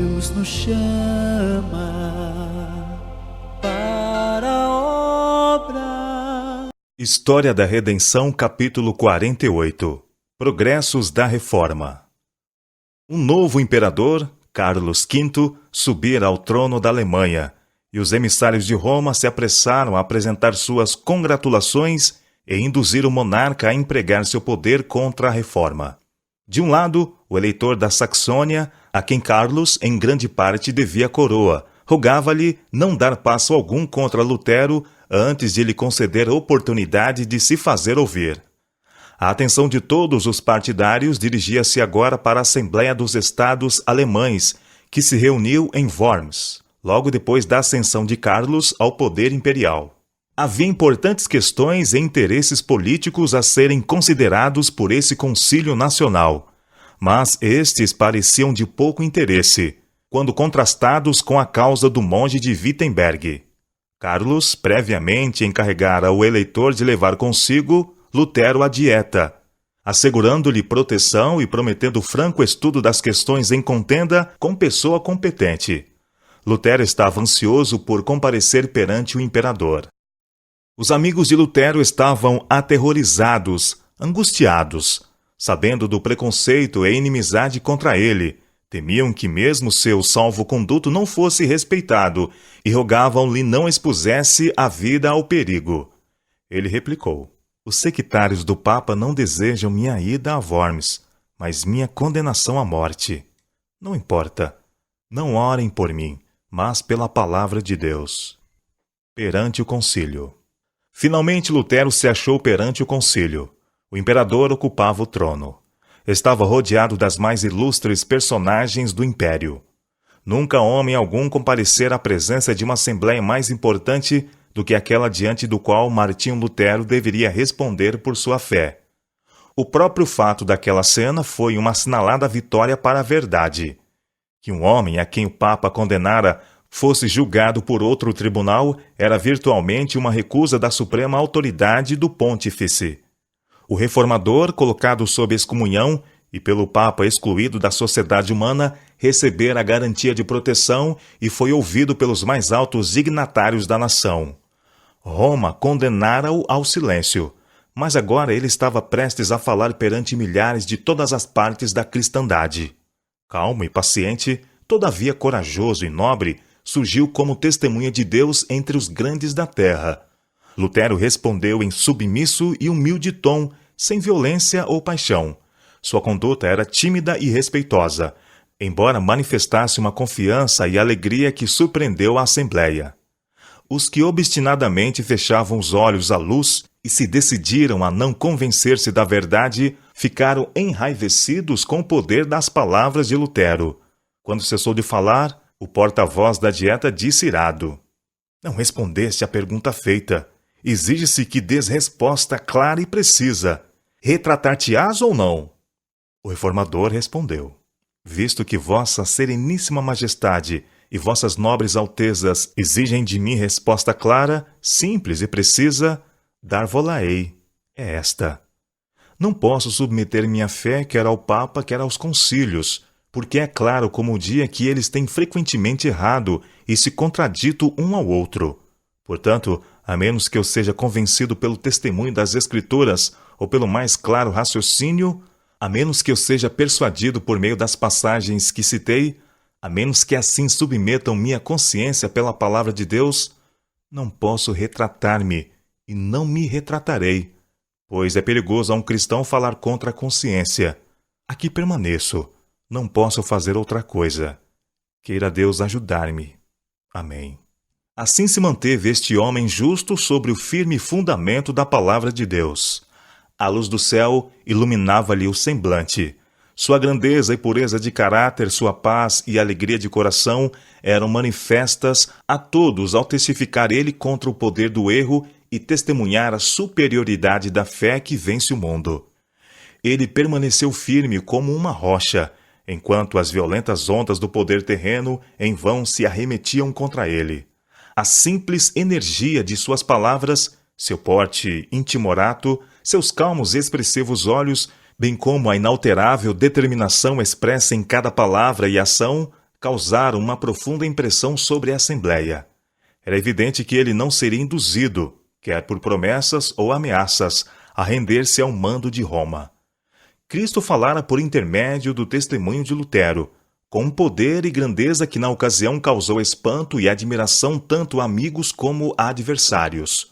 Deus nos chama para a obra. História da Redenção, capítulo 48. Progressos da Reforma. Um novo imperador, Carlos V, subira ao trono da Alemanha, e os emissários de Roma se apressaram a apresentar suas congratulações e induzir o monarca a empregar seu poder contra a reforma. De um lado, o eleitor da Saxônia, a quem Carlos, em grande parte, devia a coroa, rogava-lhe não dar passo algum contra Lutero antes de lhe conceder a oportunidade de se fazer ouvir. A atenção de todos os partidários dirigia-se agora para a Assembleia dos Estados Alemães, que se reuniu em Worms, logo depois da ascensão de Carlos ao poder imperial. Havia importantes questões e interesses políticos a serem considerados por esse Concílio Nacional, mas estes pareciam de pouco interesse, quando contrastados com a causa do monge de Wittenberg. Carlos previamente encarregara o eleitor de levar consigo Lutero à dieta, assegurando-lhe proteção e prometendo franco estudo das questões em contenda com pessoa competente. Lutero estava ansioso por comparecer perante o imperador. Os amigos de Lutero estavam aterrorizados, angustiados, sabendo do preconceito e inimizade contra ele. Temiam que mesmo seu salvo-conduto não fosse respeitado e rogavam-lhe não expusesse a vida ao perigo. Ele replicou: os sectários do Papa não desejam minha ida a Worms, mas minha condenação à morte. Não importa. Não orem por mim, mas pela palavra de Deus. Perante o concílio. Finalmente Lutero se achou perante o concílio. O imperador ocupava o trono. Estava rodeado das mais ilustres personagens do império. Nunca homem algum comparecera à presença de uma assembleia mais importante do que aquela diante do qual Martinho Lutero deveria responder por sua fé. O próprio fato daquela cena foi uma assinalada vitória para a verdade. Que um homem a quem o Papa condenara fosse julgado por outro tribunal era virtualmente uma recusa da suprema autoridade do pontífice. O reformador, colocado sob excomunhão e pelo Papa excluído da sociedade humana, recebera a garantia de proteção e foi ouvido pelos mais altos dignatários da nação. Roma condenara-o ao silêncio, mas agora ele estava prestes a falar perante milhares de todas as partes da cristandade. Calmo e paciente, todavia corajoso e nobre, surgiu como testemunha de Deus entre os grandes da terra. Lutero respondeu em submisso e humilde tom, sem violência ou paixão. Sua conduta era tímida e respeitosa, embora manifestasse uma confiança e alegria que surpreendeu a Assembleia. Os que obstinadamente fechavam os olhos à luz e se decidiram a não convencer-se da verdade, ficaram enraivecidos com o poder das palavras de Lutero. Quando cessou de falar, o porta-voz da dieta disse irado: não respondeste à pergunta feita. Exige-se que dês resposta clara e precisa. Retratar-te-ás ou não? O reformador respondeu: visto que vossa sereníssima majestade e vossas nobres altezas exigem de mim resposta clara, simples e precisa, dar-vo-la-ei. É esta. Não posso submeter minha fé quer ao Papa, quer aos concílios, porque é claro como o dia que eles têm frequentemente errado e se contradito um ao outro. Portanto, a menos que eu seja convencido pelo testemunho das Escrituras ou pelo mais claro raciocínio, a menos que eu seja persuadido por meio das passagens que citei, a menos que assim submetam minha consciência pela palavra de Deus, não posso retratar-me e não me retratarei, pois é perigoso a um cristão falar contra a consciência. Aqui permaneço. Não posso fazer outra coisa. Queira Deus ajudar-me. Amém. Assim se manteve este homem justo sobre o firme fundamento da palavra de Deus. A luz do céu iluminava-lhe o semblante. Sua grandeza e pureza de caráter, sua paz e alegria de coração eram manifestas a todos ao testificar ele contra o poder do erro e testemunhar a superioridade da fé que vence o mundo. Ele permaneceu firme como uma rocha, enquanto as violentas ondas do poder terreno em vão se arremetiam contra ele. A simples energia de suas palavras, seu porte intimorato, seus calmos e expressivos olhos, bem como a inalterável determinação expressa em cada palavra e ação, causaram uma profunda impressão sobre a Assembleia. Era evidente que ele não seria induzido, quer por promessas ou ameaças, a render-se ao mando de Roma. Cristo falara por intermédio do testemunho de Lutero, com um poder e grandeza que na ocasião causou espanto e admiração tanto a amigos como a adversários.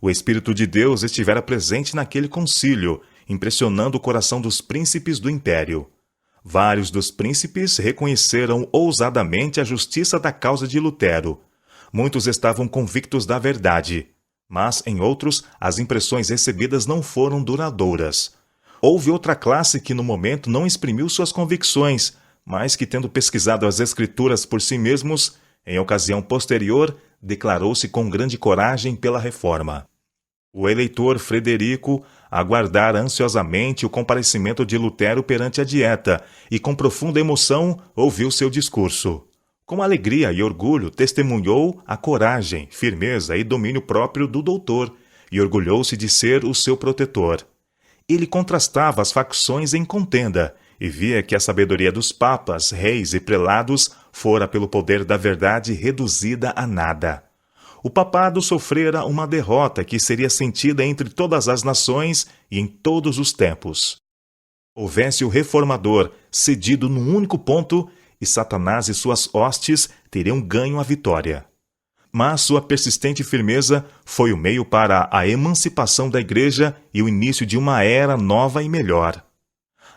O Espírito de Deus estivera presente naquele concílio, impressionando o coração dos príncipes do império. Vários dos príncipes reconheceram ousadamente a justiça da causa de Lutero. Muitos estavam convictos da verdade, mas em outros as impressões recebidas não foram duradouras. Houve outra classe que no momento não exprimiu suas convicções, mas que, tendo pesquisado as Escrituras por si mesmos, em ocasião posterior, declarou-se com grande coragem pela reforma. O eleitor Frederico aguardara ansiosamente o comparecimento de Lutero perante a Dieta e, com profunda emoção, ouviu seu discurso. Com alegria e orgulho, testemunhou a coragem, firmeza e domínio próprio do doutor e orgulhou-se de ser o seu protetor. Ele contrastava as facções em contenda e via que a sabedoria dos papas, reis e prelados fora pelo poder da verdade reduzida a nada. O papado sofrera uma derrota que seria sentida entre todas as nações e em todos os tempos. Houvesse o reformador cedido num único ponto, e Satanás e suas hostes teriam ganho a vitória. Mas sua persistente firmeza foi o meio para a emancipação da Igreja e o início de uma era nova e melhor.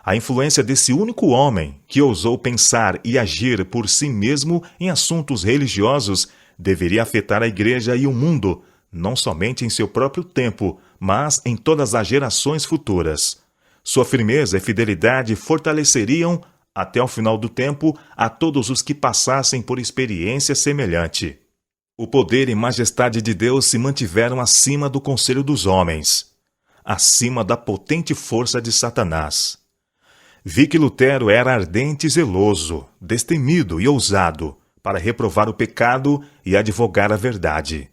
A influência desse único homem, que ousou pensar e agir por si mesmo em assuntos religiosos, deveria afetar a Igreja e o mundo, não somente em seu próprio tempo, mas em todas as gerações futuras. Sua firmeza e fidelidade fortaleceriam, até o final do tempo, a todos os que passassem por experiência semelhante. O poder e majestade de Deus se mantiveram acima do conselho dos homens, acima da potente força de Satanás. Vi que Lutero era ardente e zeloso, destemido e ousado, para reprovar o pecado e advogar a verdade.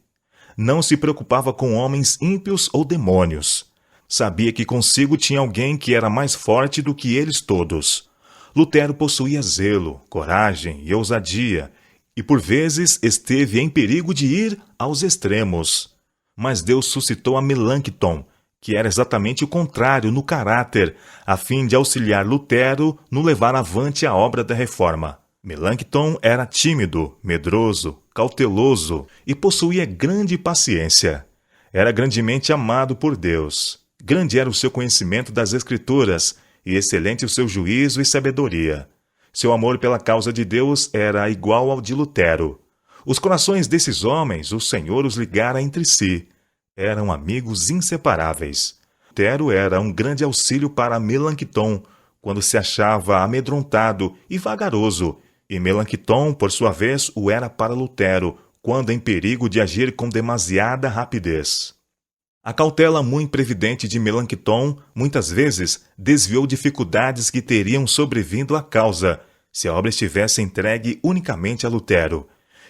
Não se preocupava com homens ímpios ou demônios. Sabia que consigo tinha alguém que era mais forte do que eles todos. Lutero possuía zelo, coragem e ousadia, e por vezes esteve em perigo de ir aos extremos. Mas Deus suscitou a Melanchthon, que era exatamente o contrário no caráter, a fim de auxiliar Lutero no levar avante a obra da reforma. Melanchthon era tímido, medroso, cauteloso e possuía grande paciência. Era grandemente amado por Deus. Grande era o seu conhecimento das Escrituras e excelente o seu juízo e sabedoria. Seu amor pela causa de Deus era igual ao de Lutero. Os corações desses homens o Senhor os ligara entre si. Eram amigos inseparáveis. Lutero era um grande auxílio para Melanchthon, quando se achava amedrontado e vagaroso, e Melanchthon, por sua vez, o era para Lutero, quando em perigo de agir com demasiada rapidez. A cautela muito previdente de Melanchthon muitas vezes desviou dificuldades que teriam sobrevindo à causa, se a obra estivesse entregue unicamente a Lutero.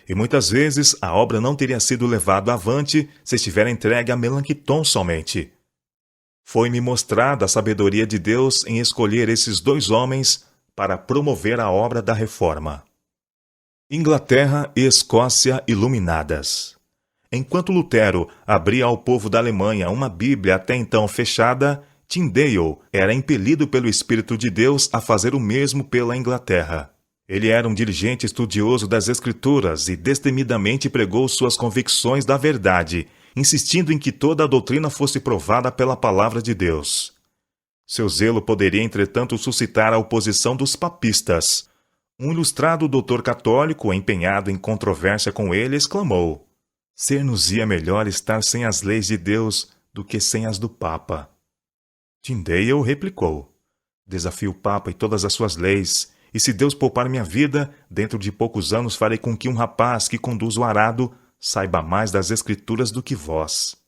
E muitas vezes a obra não teria sido levada avante se estiver entregue a Melanchthon somente. Foi-me mostrada a sabedoria de Deus em escolher esses dois homens para promover a obra da reforma. Inglaterra e Escócia iluminadas. Enquanto Lutero abria ao povo da Alemanha uma Bíblia até então fechada, Tyndale era impelido pelo Espírito de Deus a fazer o mesmo pela Inglaterra. Ele era um diligente estudioso das Escrituras e destemidamente pregou suas convicções da verdade, insistindo em que toda a doutrina fosse provada pela palavra de Deus. Seu zelo poderia, entretanto, suscitar a oposição dos papistas. Um ilustrado doutor católico, empenhado em controvérsia com ele, exclamou: "Ser-nos-ia melhor estar sem as leis de Deus do que sem as do Papa." Tyndale replicou: "Desafio o Papa e todas as suas leis, e se Deus poupar minha vida, dentro de poucos anos farei com que um rapaz que conduz o arado saiba mais das Escrituras do que vós."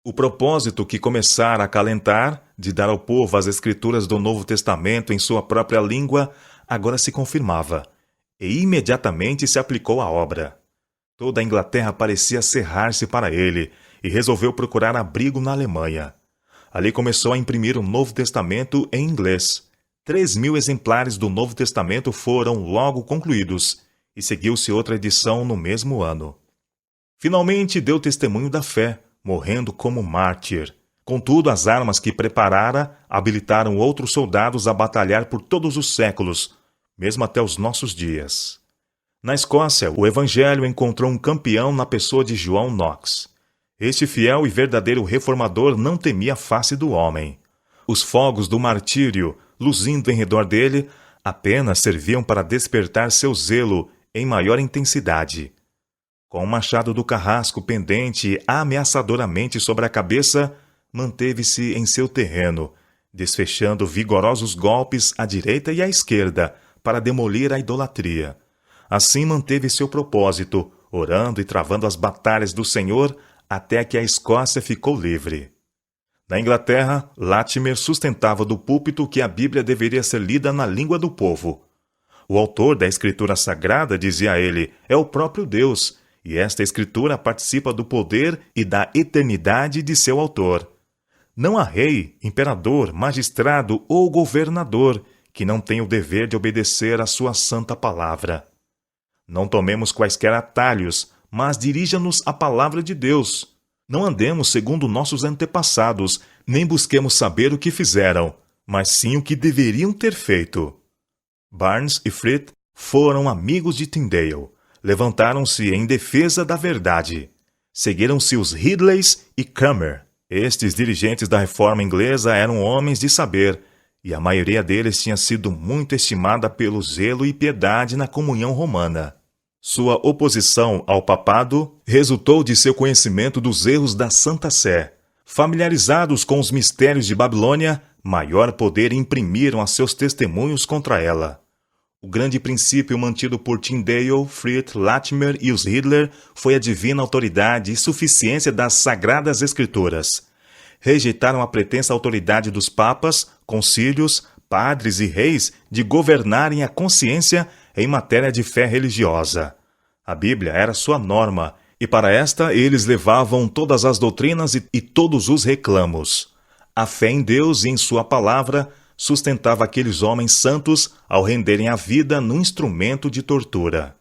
O propósito que começara a acalentar, de dar ao povo as Escrituras do Novo Testamento em sua própria língua, agora se confirmava, e imediatamente se aplicou à obra. Toda a Inglaterra parecia cerrar-se para ele, e resolveu procurar abrigo na Alemanha. Ali começou a imprimir o Novo Testamento em inglês. 3.000 exemplares do Novo Testamento foram logo concluídos, e seguiu-se outra edição no mesmo ano. Finalmente deu testemunho da fé, morrendo como mártir. Contudo, as armas que preparara habilitaram outros soldados a batalhar por todos os séculos, mesmo até os nossos dias. Na Escócia, o Evangelho encontrou um campeão na pessoa de João Knox. Este fiel e verdadeiro reformador não temia a face do homem. Os fogos do martírio, luzindo em redor dele, apenas serviam para despertar seu zelo em maior intensidade. Com o machado do carrasco pendente ameaçadoramente sobre a cabeça, manteve-se em seu terreno, desfechando vigorosos golpes à direita e à esquerda para demolir a idolatria. Assim manteve seu propósito, orando e travando as batalhas do Senhor até que a Escócia ficou livre. Na Inglaterra, Latimer sustentava do púlpito que a Bíblia deveria ser lida na língua do povo. O autor da Escritura Sagrada, dizia ele, é o próprio Deus, e esta Escritura participa do poder e da eternidade de seu autor. Não há rei, imperador, magistrado ou governador que não tenha o dever de obedecer à sua santa palavra. Não tomemos quaisquer atalhos, mas dirija-nos à palavra de Deus. Não andemos segundo nossos antepassados, nem busquemos saber o que fizeram, mas sim o que deveriam ter feito. Barnes e Frith foram amigos de Tyndale. Levantaram-se em defesa da verdade. Seguiram-se os Ridleys e Cranmer. Estes dirigentes da reforma inglesa eram homens de saber, e a maioria deles tinha sido muito estimada pelo zelo e piedade na comunhão romana. Sua oposição ao papado resultou de seu conhecimento dos erros da Santa Sé. Familiarizados com os mistérios de Babilônia, maior poder imprimiram a seus testemunhos contra ela. O grande princípio mantido por Tyndale, Frith, Latimer e os Ridley foi a divina autoridade e suficiência das Sagradas Escrituras. Rejeitaram a pretensa autoridade dos papas, concílios, padres e reis de governarem a consciência em matéria de fé religiosa. A Bíblia era sua norma, e para esta eles levavam todas as doutrinas e todos os reclamos. A fé em Deus e em sua palavra sustentava aqueles homens santos ao renderem a vida num instrumento de tortura.